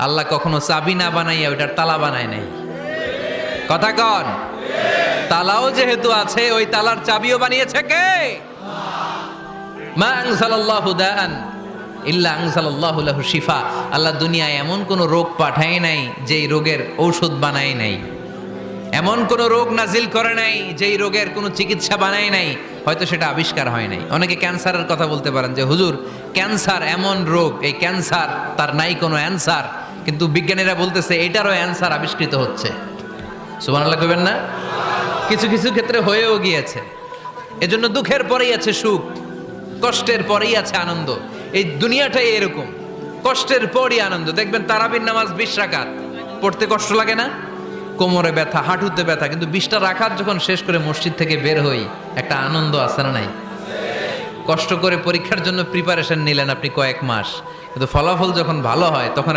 আল্লাহ কখনো চাবি না বানাইয়া ওইটার তালা বানায় নাই। কথা কন, তালাও যেহেতু আছে ওই তালার চাবিও বানিয়েছে কে? মা আনজালাল্লাহু দাআন ইল্লা আনজালাল্লাহু লাহু শিফা। আল্লাহ দুনিয়ায় এমন কোন রোগ পাঠায় নাই যেই রোগের ঔষধ বানায় নাই, এমন কোন রোগ নাজিল করে নাই যেই রোগের কোনো চিকিৎসা বানায় নাই, হয়তো সেটা আবিষ্কার হয় নাই। অনেকে ক্যান্সারের কথা বলতে পারেন যে হুজুর ক্যান্সার এমন রোগ, এই ক্যান্সার তার নাই কোনো অ্যান্সার, কিন্তু বিজ্ঞানীরা বলতেছে এটারও অ্যান্সার আবিষ্কৃত হচ্ছে। সুবহানাল্লাহ কইবেন না? কিছু কিছু ক্ষেত্রে হয়েও গিয়েছে। এজন্য দুঃখের পরেই আছে সুখ, কষ্টের পরেই আছে আনন্দ। এই দুনিয়াটাই এরকম, কষ্টের পরই আনন্দ। দেখবেন তারাবির নামাজ 20 রাকাত পড়তে কষ্ট লাগে না? কোমরে ব্যথা, হাঁটুতে ব্যথা, কিন্তু 20টা রাকাত যখন শেষ করে মসজিদ থেকে বের হই একটা আনন্দ আছে না নাই? কষ্ট করে পরীক্ষার জন্য প্রিপারেশন নিলেন আপনি কয়েক মাস, কিন্তু ফলাফল যখন ভালো হয় তখন